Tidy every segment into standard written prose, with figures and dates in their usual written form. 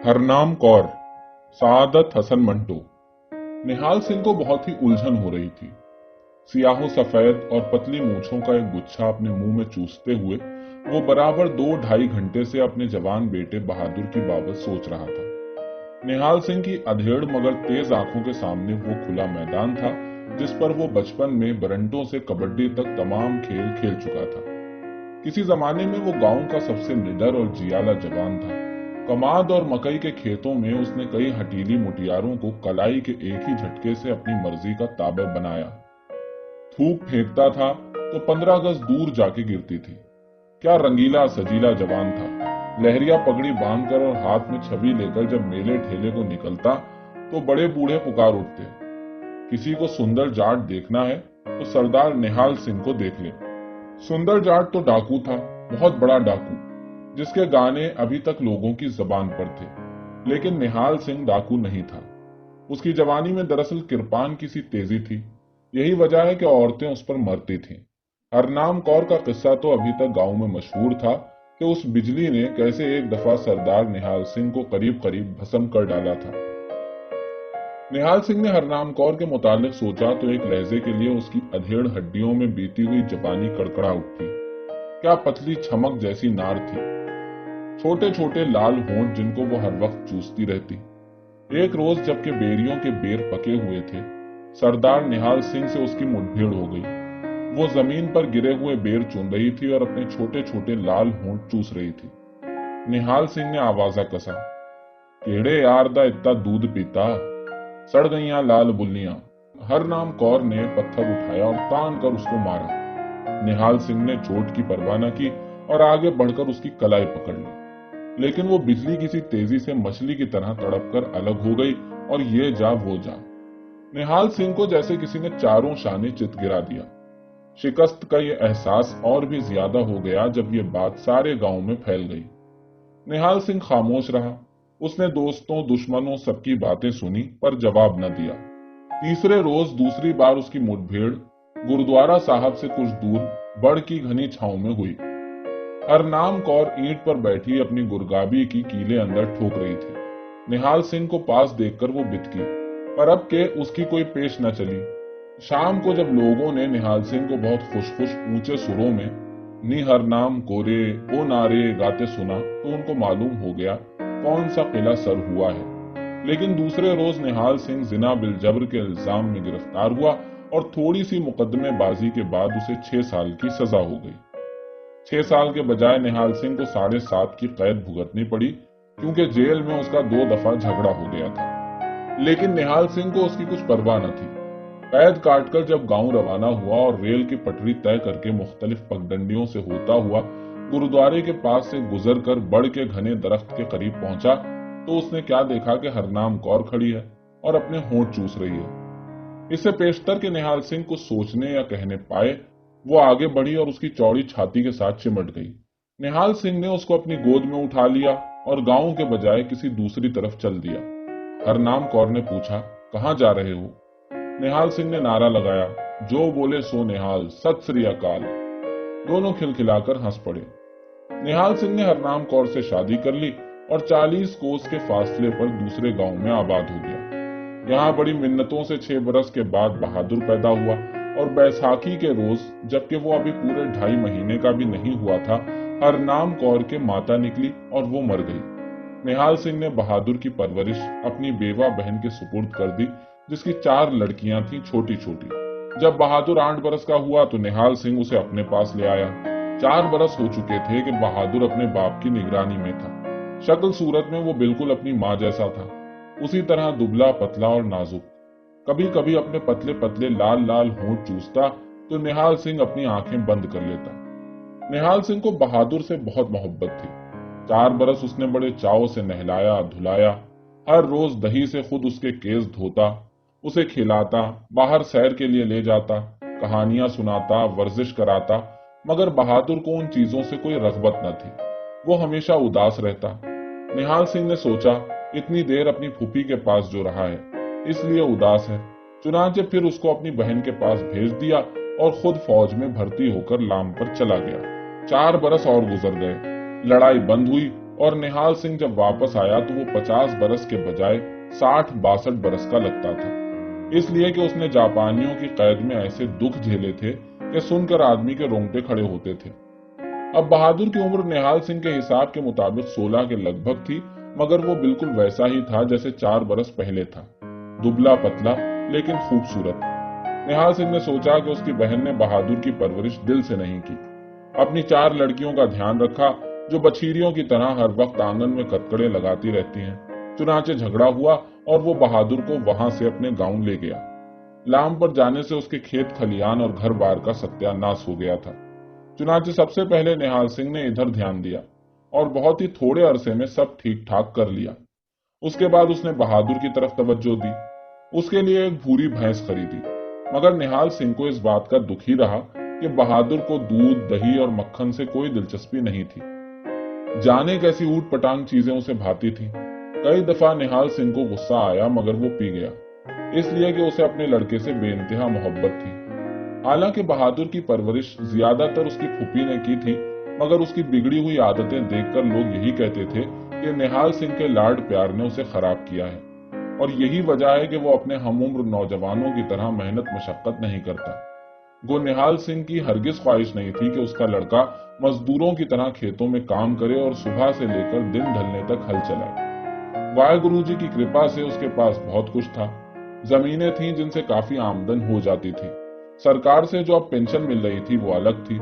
हरनाम कौर, सादत हसन मंटो। निहाल सिंह को बहुत ही उलझन हो रही थी। सियाहो सफेद और पतली मूछों का एक गुच्छा अपने मुंह में चूसते हुए वो बराबर 2-2.5 घंटे से अपने जवान बेटे बहादुर की बाबत सोच रहा था। निहाल सिंह की अधेड़ मगर तेज आंखों के सामने वो खुला मैदान था जिस पर वो बचपन में बरंटों से कबड्डी तक तमाम खेल खेल चुका था। किसी जमाने में वो गांव का सबसे निडर और जियाला जवान था। कमाद और मकई के खेतों में उसने कई हटीली मुटियारों को कलाई के एक ही झटके से अपनी मर्जी का ताबे बनाया। थूक फेंकता था तो 15 गज दूर जाके गिरती थी। क्या रंगीला सजीला जवान था। लहरिया पगड़ी बांधकर और हाथ में छवि लेकर जब मेले ठेले को निकलता तो बड़े बूढ़े पुकार उठते, किसी को सुंदर जाट देखना है तो सरदार निहाल सिंह को देख ले। सुंदर जाट तो डाकू था, बहुत बड़ा डाकू, जिसके गाने अभी तक लोगों की जबान पर थे। लेकिन निहाल सिंह डाकू नहीं था। उसकी जवानी में दरअसल किरपान की सी तेजी थी। यही वजह है कि औरतें उस पर मरती थीं। हरनाम कौर का किस्सा तो अभी तक गांव में मशहूर था कि उस बिजली ने कैसे एक दफा सरदार निहाल सिंह को करीब करीब भस्म कर डाला था। निहाल सिंह ने हरनाम कौर के मुतालिक सोचा तो एक लहजे के लिए उसकी अधेड़ हड्डियों में बीती हुई जबानी कड़कड़ा उठी। क्या पतली छमक जैसी नार थी, छोटे छोटे लाल होंठ जिनको वो हर वक्त चूसती रहती। एक रोज जबकि बेरियों के बेर पके हुए थे, सरदार निहाल सिंह से उसकी मुठभेड़ हो गई। वो जमीन पर गिरे हुए बेर चुन रही थी और अपने छोटे छोटे लाल होंठ चूस रही थी। निहाल सिंह ने आवाजा कसा, केड़े यार दा इतना दूध पीता, सड़ गईयां लाल बुल्लियां। हरनाम कौर ने पत्थर उठाया और तान कर उसको मारा। निहाल सिंह ने चोट की परवाह न की और आगे बढ़कर उसकी कलाई पकड़ ली। लेकिन वो बिजली किसी तेजी से मछली की तरह तड़पकर अलग हो गई और ये जा वो जा। निहाल सिंह को जैसे किसी ने चारों शाने चित गिरा दिया। शिकस्त का ये एहसास और भी ज्यादा हो गया जब ये बात सारे गांव में फैल गई। निहाल सिंह खामोश रहा। उसने दोस्तों दुश्मनों सबकी बातें सुनी पर जवाब न दिया। तीसरे रोज दूसरी बार उसकी मुठभेड़ गुरुद्वारा साहब से कुछ दूर बड़ की घनी छांव में हुई। हरनाम कौर ईंट पर बैठी अपनी गुरगाबी की कीले अंदर ठोक रही थी। निहाल सिंह को पास देखकर वो बितकी, पर अब के उसकी कोई पेश न चली। शाम को जब लोगों ने निहाल सिंह को बहुत खुश खुश ऊंचे सुरों में नी हरनाम कोरे ओ नारे गाते सुना तो उनको मालूम हो गया कौन सा किला सर हुआ है। लेकिन दूसरे रोज निहाल सिंह जिना बिल जबर के इल्जाम में गिरफ्तार हुआ और थोड़ी सी मुकदमेबाजी के बाद उसे 6 साल की सजा हो गई। 6 साल के बजाय निहाल सिंह को 7.5 की कैद भुगतनी पड़ी, क्योंकि जेल में उसका 2 दफा झगड़ा हो गया था। लेकिन निहाल सिंह को उसकी कुछ परवाह न थी। कैद काटकर जब गांव रवाना हुआ और रेल की पटरी तय करके मुख्तलिफ पगडंडियों से होता हुआ गुरुद्वारे के पास से गुजर कर बड़ के घने दरख्त के करीब पहुंचा तो उसने क्या देखा कि हरनाम कौर खड़ी है और अपने होंठ चूस रही है। इससे पेशतर के निहाल सिंह को सोचने या कहने पाए, वो आगे बढ़ी और उसकी चौड़ी छाती के साथ चिमट गई। निहाल सिंह ने उसको अपनी गोद में उठा लिया और गांव के बजाय किसी दूसरी तरफ चल दिया। हरनाम कौर ने पूछा, कहाँ जा रहे हो? निहाल सिंह ने नारा लगाया, जो बोले सो निहाल, सत श्री अकाल। दोनों खिलखिलाकर हंस पड़े। निहाल सिंह ने हरनाम कौर से शादी कर ली और 40 कोस के फासले पर दूसरे गांव में आबाद हो गया। यहाँ बड़ी मिन्नतों से 6 बरस के बाद बहादुर पैदा हुआ और बैसाखी के रोज, जबकि वो अभी पूरे 2.5 महीने का भी नहीं हुआ था, हरनाम कौर के माता निकली और वो मर गई। निहाल सिंह ने बहादुर की परवरिश अपनी बेवा बहन के सुपुर्द कर दी, जिसकी 4 लड़कियां थीं छोटी छोटी। जब बहादुर 8 बरस का हुआ तो निहाल सिंह उसे अपने पास ले आया। 4 बरस हो चुके थे कि बहादुर अपने बाप की निगरानी में था। शक्ल सूरत में वो बिल्कुल अपनी माँ जैसा था, उसी तरह दुबला पतला और नाजुक। कभी कभी अपने पतले पतले लाल लाल होंठ चूसता तो निहाल सिंह अपनी आंखें बंद कर लेता। निहाल सिंह को बहादुर से बहुत मोहब्बत थी। 4 बरस उसने बड़े चाव से नहलाया धुलाया। हर रोज दही से खुद उसके केस धोता, उसे खिलाता, बाहर सैर के लिए ले जाता, कहानियां सुनाता, वर्जिश कराता। मगर बहादुर को उन चीजों से कोई रगबत न थी। वो हमेशा उदास रहता। निहाल सिंह ने सोचा, इतनी देर अपनी फूफी के पास जो रहा है इसलिए उदास है। चुनांचे फिर उसको अपनी बहन के पास भेज दिया और खुद फौज में भर्ती होकर लाम पर चला गया। 4 बरस और गुजर गए। लड़ाई बंद हुई और निहाल सिंह जब वापस आया तो वो 50 बरस के बजाय 60-62 बरस का लगता था, इसलिए कि उसने जापानियों की कैद में ऐसे दुख झेले थे कि सुनकर आदमी के रोंगटे खड़े होते थे। अब बहादुर की उम्र निहाल सिंह के हिसाब के मुताबिक 16 के लगभग थी, मगर वो बिल्कुल वैसा ही था जैसे 4 बरस पहले था, दुबला पतला लेकिन खूबसूरत। निहाल सिंह ने सोचा कि उसकी बहन ने बहादुर की परवरिश दिल से नहीं की। अपनी 4 लड़कियों का ध्यान रखा जो बछीरियों की तरह हर वक्त आंगन में कटकड़े लगाती रहती हैं। चुनाचे झगड़ा हुआ और वो बहादुर को वहां से अपने गांव ले गया। लाम पर जाने से उसके खेत खलियान और घर बार का सत्यानाश हो गया था। चुनाचे सबसे पहले निहाल सिंह ने इधर ध्यान दिया और बहुत ही थोड़े अरसे में सब ठीक ठाक कर लिया। उसके बाद उसने बहादुर की तरफ तवज्जो दी, उसके लिए एक भूरी भैंस खरीदी। मगर निहाल सिंह को इस बात का दुख ही रहा कि बहादुर को दूध, दही और मक्खन से कोई दिलचस्पी नहीं थी। जाने कैसी ऊट पटांग चीजें उसे भाती थी। कई दफा निहाल सिंह को गुस्सा आया मगर वो पी गया, इसलिए कि उसे अपने लड़के से बेइंतहा मोहब्बत थी। हालांकि बहादुर की परवरिश ज्यादातर उसकी फूफी ने की थी, मगर उसकी बिगड़ी हुई आदतें देखकर लोग यही कहते थे कि निहाल सिंह के लाड प्यार ने उसे खराब किया है, और यही वजह है कि वो अपने हमउम्र नौजवानों की तरह मेहनत मशक्कत नहीं करता। वो निहाल सिंह की हरगिज ख्वाहिश नहीं थी कि उसका लड़का मजदूरों की तरह खेतों में काम करे और सुबह से लेकर दिन ढलने तक हल चलाए। वाहिगुरु जी की कृपा से उसके पास बहुत कुछ था। जमीनें थीं जिनसे काफी आमदन हो जाती थी। सरकार से जो अब पेंशन मिल रही थी वो अलग थी,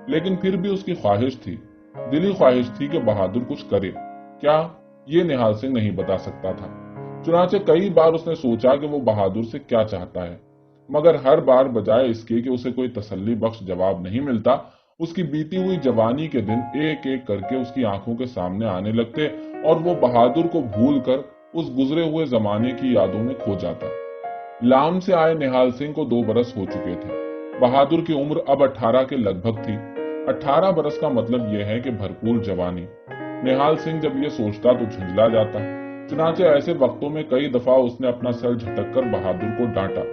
लेकिन फिर भी उसकी ख्वाहिश थी, दिली ख्वाहिश थी कि बहादुर कुछ करे। क्या, ये निहाल सिंह नहीं बता सकता था। चुनाचे कई बार उसने सोचा कि वो बहादुर से क्या चाहता है, मगर हर बार बजाय इसके कि उसे कोई तसल्ली बख्श जवाब नहीं मिलता, उसकी बीती हुई जवानी के दिन एक एक करके उसकी आंखों के सामने आने लगते और वो बहादुर को भूलकर उस गुजरे हुए जमाने की यादों में खो जाता। लाम से आए निहाल सिंह को 2 बरस हो चुके थे। बहादुर की उम्र अब 18 के लगभग थी। 18 बरस का मतलब यह है कि भरपूर जवानी। निहाल सिंह जब ये सोचता तो झुंझला जाता। चुनाचे ऐसे वक्तों में कई दफा उसने अपना सर झटक कर बहादुर को डांटा।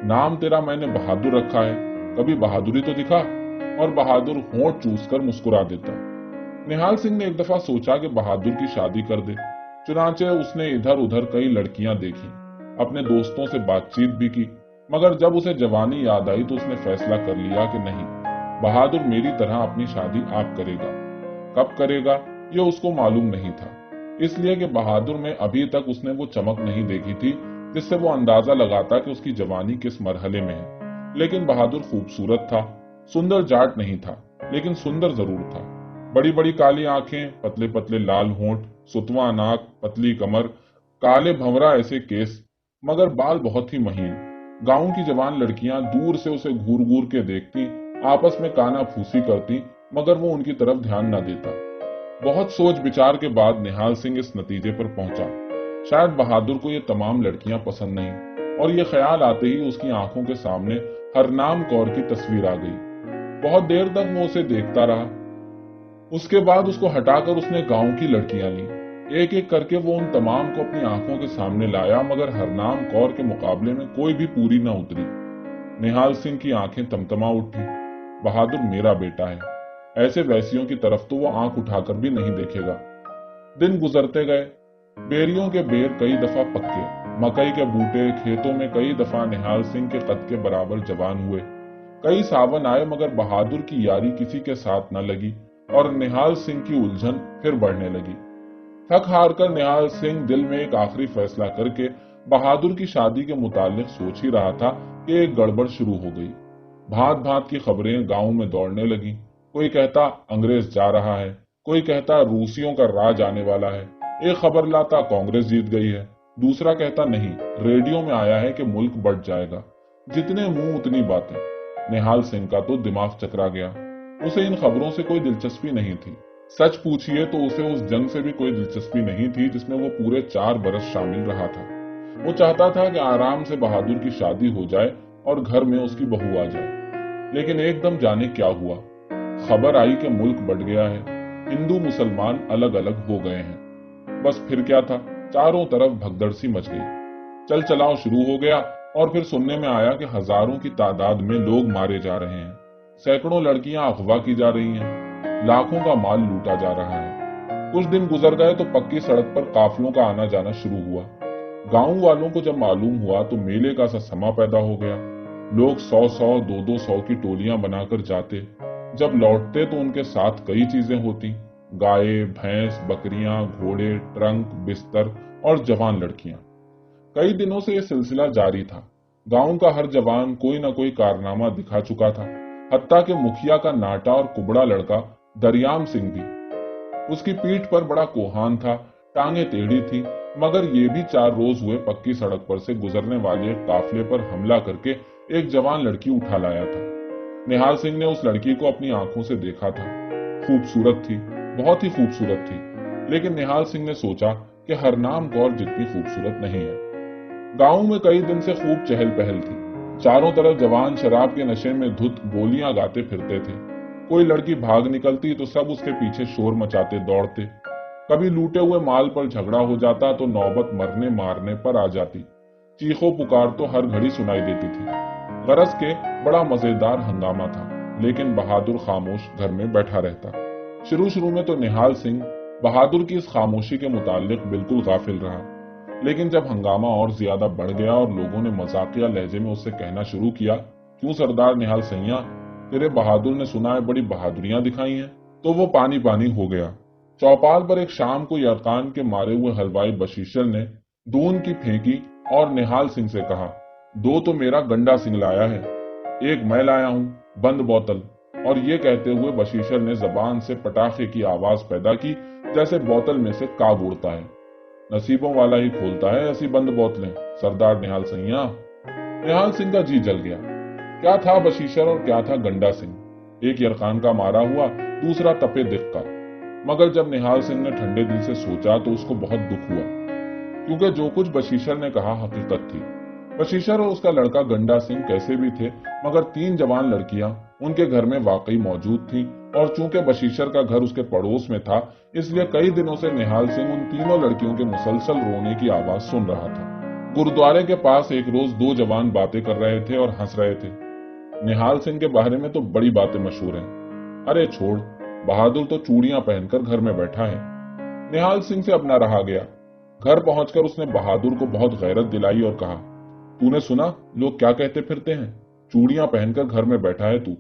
नाम तेरा मैंने बहादुर रखा है, कभी बहादुरी तो दिखा। और बहादुर होंठ चूसकर मुस्कुरा देता। निहाल सिंह ने एक दफा सोचा कि बहादुर की शादी कर दे। चुनाचे उसने इधर उधर कई लड़कियां देखी, अपने दोस्तों से बातचीत भी की, मगर जब उसे जवानी याद आई तो उसने फैसला कर लिया कि नहीं, बहादुर मेरी तरह अपनी शादी आप करेगा। कब करेगा ये उसको मालूम नहीं था, इसलिए कि बहादुर में अभी तक उसने वो चमक नहीं देखी थी जिससे वो अंदाजा लगाता कि उसकी जवानी किस मरहले में है। लेकिन बहादुर खूबसूरत था। सुंदर जाट नहीं था, लेकिन सुंदर जरूर था। बड़ी बड़ी काली आंखें, पतले पतले लाल होंठ, सुतवा नाक, पतली कमर, काले भंवरा ऐसे केस, मगर बाल बहुत ही महीन। गांव की जवान लड़कियां दूर से उसे घूर घूर के देखती, आपस में काना फूसी करती, मगर वो उनकी तरफ ध्यान न देता। बहुत सोच विचार के बाद निहाल सिंह इस नतीजे पर पहुंचा, शायद बहादुर को ये तमाम लड़कियां पसंद नहीं, और ये ख्याल आते ही उसकी आंखों के सामने हरनाम कौर की तस्वीर आ गई। बहुत देर तक वो उसे देखता रहा। उसके बाद उसको हटाकर उसने गांव की लड़कियां ली। एक एक करके वो उन तमाम को अपनी आंखों के सामने लाया, मगर हरनाम कौर के मुकाबले में कोई भी पूरी न उतरी। निहाल सिंह की आंखें तमतमा उठी। बहादुर मेरा बेटा है, ऐसे वैसियों की तरफ तो वो आंख उठाकर भी नहीं देखेगा। दिन गुजरते गए। बेरियों के बेर कई दफा पक्के, मकई के बूटे खेतों में कई दफा निहाल सिंह के कद के बराबर जवान हुए। कई सावन आए, मगर बहादुर की यारी किसी के साथ न लगी और निहाल सिंह की उलझन फिर बढ़ने लगी। थक हार कर निहाल सिंह दिल में एक आखिरी फैसला करके बहादुर की शादी के मुतालिक सोच ही रहा था कि एक गड़बड़ शुरू हो गई। भांत भांत की खबरें गांव में दौड़ने लगी। कोई कहता अंग्रेज जा रहा है, कोई कहता रूसियों का राज आने वाला है, एक खबर लाता कांग्रेस जीत गई है, दूसरा कहता नहीं, रेडियो में आया है कि मुल्क बढ़ जाएगा। जितने मुंह उतनी बातें। निहाल सिंह का तो दिमाग चकरा गया। उसे इन खबरों से कोई दिलचस्पी नहीं थी। सच पूछिए तो उसे उस जंग से भी कोई दिलचस्पी नहीं थी जिसमें वो पूरे 4 बरस शामिल रहा था। वो चाहता था कि आराम से बहादुर की शादी हो जाए और घर में उसकी बहू आ जाए। लेकिन एकदम जाने क्या हुआ, खबर आई कि मुल्क बढ़ गया है, हिंदू मुसलमान अलग अलग हो गए हैं। बस फिर क्या था, चारों तरफ भगदड़ सी मच गई। चल चलाओ शुरू हो गया और फिर सुनने में आया कि हजारों की तादाद में लोग मारे जा रहे हैं, सैकड़ों लड़कियां अगवा की जा रही हैं, लाखों का माल लूटा जा रहा है। कुछ दिन गुजर गए तो पक्की सड़क पर काफिलों का आना जाना शुरू हुआ। गांव वालों को जब मालूम हुआ तो मेले का सा समा पैदा हो गया। लोग 100-100, 200-100 की टोलियां बनाकर जाते। जब लौटते तो उनके साथ कई चीजें होती। गाय, भैंस, बकरियां, घोड़े, ट्रंक, बिस्तर और जवान लड़कियां। कई दिनों से यह सिलसिला जारी था। गांव का हर जवान कोई न कोई कारनामा दिखा चुका था। हत्ता के मुखिया का नाटा और कुबड़ा लड़का दरियाम सिंह भी। उसकी पीठ पर बड़ा कोहान था, टांगे टेढ़ी थी, मगर ये भी 4 रोज हुए पक्की सड़क पर से गुजरने वाले एक काफिले पर हमला करके एक जवान लड़की उठा लाया था। निहाल सिंह ने उस लड़की को अपनी आंखों से देखा था। खूबसूरत थी, बहुत ही खूबसूरत थी, लेकिन निहाल सिंह ने सोचा कि हरनाम कौर जितनी खूबसूरत नहीं है। गांव में कई दिन से खूब चहल पहल थी। चारों तरफ जवान शराब के नशे में धुत बोलियां गाते फिरते थे। कोई लड़की भाग निकलती तो सब उसके पीछे शोर मचाते दौड़ते। कभी लूटे हुए माल पर झगड़ा हो जाता तो नौबत मरने मारने पर आ जाती। चीखों पुकार तो हर घड़ी सुनाई देती थी। गरज के बड़ा मजेदार हंगामा था, लेकिन बहादुर खामोश घर में बैठा रहता। शुरू शुरू में तो निहाल सिंह बहादुर की इस खामोशी के मुतालिक बिल्कुल गाफिल रहा, लेकिन जब हंगामा और ज्यादा बढ़ गया और लोगों ने मजाकिया लहजे में उससे कहना शुरू किया, क्यों सरदार निहाल सैया, तेरे बहादुर ने सुना है बड़ी बहादुरियां दिखाई हैं, तो वो पानी पानी हो गया। चौपाल पर एक शाम को यरकान के मारे हुए हलवाई बशीशर ने दून की फेंकी और निहाल सिंह से कहा, 2 तो मेरा गंडा सिंह लाया है, 1 मैं लाया हूं, बंद बोतल। और ये कहते हुए बशीशर ने जबान से पटाखे की आवाज पैदा की, जैसे बोतल में से काग उड़ता है। नसीबों वाला ही खोलता है ऐसी बंद बोतलें, सरदार निहाल सैया। निहाल सिंह का जी जल गया। क्या था बशीशर और क्या था गंडा सिंह। एक यरकान का मारा हुआ, दूसरा तपे दिख का। मगर जब निहाल सिंह ने ठंडे दिल से सोचा तो उसको बहुत दुख हुआ, क्योंकि जो कुछ बशीशर ने कहा हकीकत थी। बशीशर और उसका लड़का गंडा सिंह कैसे भी थे, मगर 3 जवान लड़कियां उनके घर में वाकई मौजूद थीं, और चूंकि बशीशर का घर उसके पड़ोस में था, इसलिए कई दिनों से निहाल सिंह उन तीनों लड़कियों के मुसलसल रोने की आवाज सुन रहा था। गुरुद्वारे के पास एक रोज 2 जवान बातें कर रहे थे और हंस रहे थे। निहाल सिंह के बारे में तो बड़ी बातें मशहूर हैं। अरे छोड़, बहादुर तो चूड़ियां पहनकर घर में बैठा है। निहाल सिंह से अब न रहा गया। घर पहुंचकर उसने बहादुर को बहुत गैरत दिलाई और कहा, तूने सुना लोग क्या कहते फिरते हैं, चूड़ियां पहनकर घर में बैठा है तू।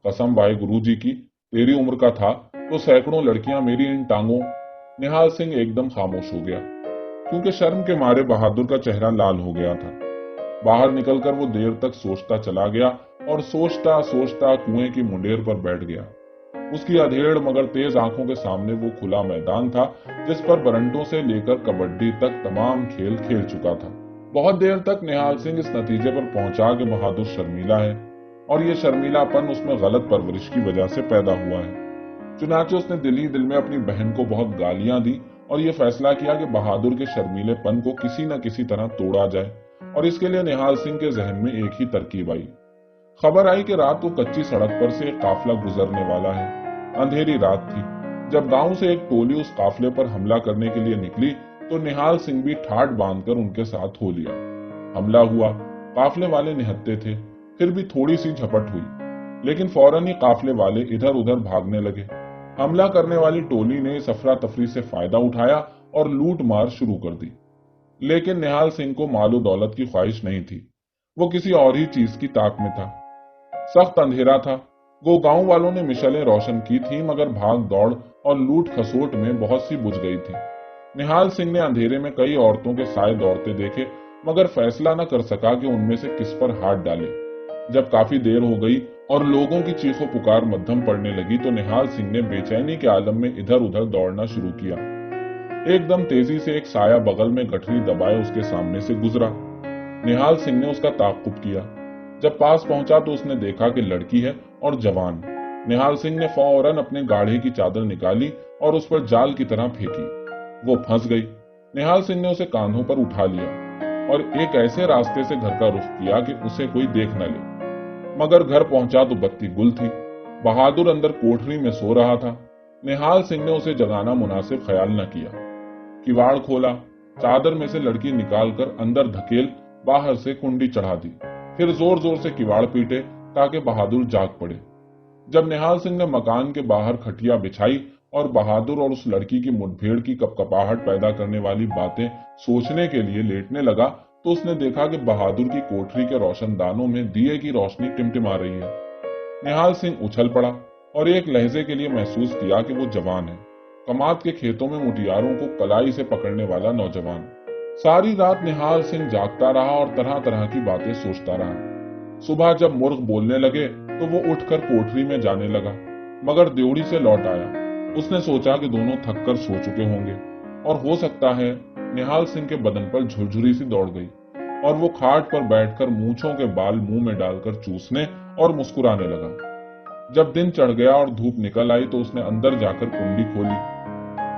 कसम वाहे गुरुजी की, तेरी उम्र का था तो सैकड़ों लड़कियां मेरी इन टांगों। निहाल सिंह एकदम खामोश हो गया, क्योंकि शर्म के मारे बहादुर का चेहरा लाल हो गया था। बाहर निकलकर वो देर तक सोचता चला गया और सोचता सोचता कुएं की मुंडेर पर बैठ गया। उसकी अधेड़ मगर तेज आंखों के सामने वो खुला मैदान था, जिस पर बरंटों से लेकर कबड्डी तक तमाम खेल खेल चुका था। बहुत देर तक निहाल सिंह इस नतीजे पर पहुंचा कि बहादुर शर्मीला है, और ये शर्मीलापन उसमें गलत परवरिश की वजह से पैदा हुआ है। चुनाचे उसने दिल ही दिल में अपनी बहन को बहुत गालियां दी और ये फैसला किया कि बहादुर के शर्मीलेपन को किसी न किसी तरह तोड़ा जाए, और इसके लिए निहाल सिंह के जहन में एक ही तरकीब आई। खबर आई कि रात को कच्ची सड़क पर से एक काफिला गुजरने वाला है। अंधेरी रात थी। जब गांव से एक टोली उस काफिले पर हमला करने के लिए निकली तो निहाल सिंह भी ठाठ बांधकर उनके साथ हो लिया। हमला हुआ। काफिले वाले निहत्ते थे, फिर भी थोड़ी सी झपट हुई, लेकिन फौरन ही काफिले वाले इधर उधर भागने लगे। हमला करने वाली टोली ने इस अफरा तफरी से फायदा उठाया और लूट मार शुरू कर दी। लेकिन निहाल सिंह को मालो दौलत की ख्वाहिश नहीं थी, वो किसी और ही चीज की ताक में था। सख्त अंधेरा था। वो गांव वालों ने मिशलें रोशन की थी, मगर भाग दौड़ और लूट खसोट में बहुत सी बुझ गई थी। निहाल सिंह ने अंधेरे में कई औरतों के साए दौड़ते देखे, मगर फैसला न कर सका कि उनमें से किस पर हाथ डाले। जब काफी देर हो गई और लोगों की चीखों पुकार मध्यम पड़ने लगी तो निहाल सिंह ने बेचैनी के आलम में इधर उधर दौड़ना शुरू किया। एकदम तेजी से एक साया बगल में गठरी दबाए उसके सामने से गुजरा। निहाल सिंह ने उसका ताक़ुब किया। जब पास पहुंचा तो उसने देखा कि लड़की है और जवान। निहाल सिंह ने फौरन अपने गाढ़े की चादर निकाली और उस पर जाल की तरह फेंकी। वो फंस गई। निहाल सिंह ने उसे कांधों पर उठा लिया और एक ऐसे रास्ते से घर का रुख किया कि उसे कोई देख न ले। मगर घर पहुंचा तो बत्ती गुल थी। बहादुर अंदर कोठरी में सो रहा था। निहाल सिंह ने उसे जगाना मुनासिब ख्याल न किया। किवाड़ खोला, चादर में से लड़की निकालकर अंदर धकेल बाहर से कुंडी चढ़ा दी, फिर जोर जोर से किवाड़ पीटे ताकि बहादुर जाग पड़े। जब निहाल सिंह ने मकान के बाहर खटिया बिछाई और बहादुर और उस लड़की की मुठभेड़ की कपकपाहट पैदा करने वाली बातें सोचने के लिए लेटने लगा तो उसने देखा कि बहादुर की कोठरी के रोशनदानों में दिए की रोशनी टिमटिमा रही है। निहाल सिंह उछल पड़ा और एक लहजे के लिए महसूस किया कि वो जवान है, कमात के खेतों में मुटियारों को कलाई से पकड़ने वाला नौजवान। सारी रात निहाल सिंह जागता रहा और तरह तरह की बातें सोचता रहा। सुबह जब मुर्ग बोलने लगे तो वो उठकर कोठरी में जाने लगा, मगर देवड़ी से लौट आया। उसने सोचा कि दोनों थककर सो चुके होंगे और हो सकता है निहाल सिंह के बदन पर झुरझुरी सी दौड़ गई और वो खाट पर बैठकर मूंछों के बाल मुंह में डालकर चूसने और मुस्कुराने लगा। जब दिन चढ़ गया और धूप निकल आई तो उसने अंदर जाकर कुंडी खोली।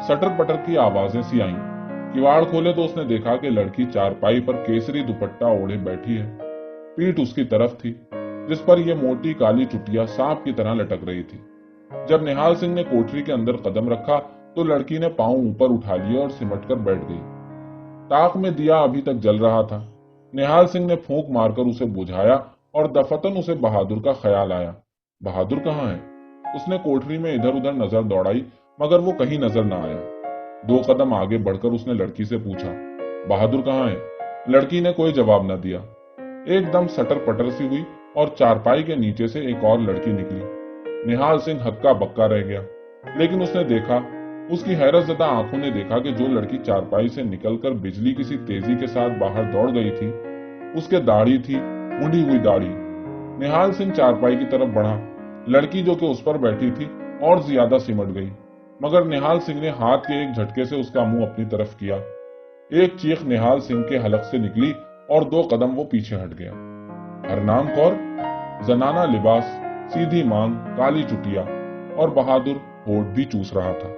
सटर पटर की आवाजें सी आईं। किवाड़ खोले तो उसने देखा कि लड़की चारपाई पर केसरी दुपट्टा ओढ़े बैठी है। पीठ उसकी तरफ थी, जिस पर यह मोटी काली चुटिया सांप की तरह लटक रही थी। जब निहाल सिंह ने कोठरी के अंदर कदम रखा तो लड़की ने पांव ऊपर उठा लिए और सिमटकर बैठ गई। ताक में दिया अभी तक जल रहा था। निहाल सिंह ने फूंक मारकर उसे बुझाया और दफतन उसे बहादुर का ख्याल आया। बहादुर कहाँ है? उसने कोठरी में इधर उधर नजर दौड़ाई, मगर वो कहीं नजर न आया। 2 कदम आगे बढ़कर उसने लड़की से पूछा, बहादुर कहाँ है? लड़की ने कोई जवाब न दिया। एकदम सटर पटर सी हुई और चारपाई के नीचे से एक और लड़की निकली। निहाल सिंह हक्का बक्का रह गया, लेकिन उसने देखा, उसकी हैरतजदा आंखों ने देखा कि जो लड़की चारपाई से निकलकर बिजली की सी तेजी के साथ बाहर दौड़ गई थी, उसके दाढ़ी थी, मुंडी हुई दाढ़ी। निहाल सिंह चारपाई की तरफ बढ़ा। लड़की जो कि उस पर बैठी थी और ज्यादा सिमट गई, मगर निहाल सिंह ने हाथ के एक झटके से उसका मुंह अपनी तरफ किया। एक चीख निहाल सिंह के हलक से निकली और 2 कदम वो पीछे हट गया। हरनाम कौर, जनाना लिबास, सीधी मांग, काली चुटिया और बहादुर होठ भी चूस रहा था।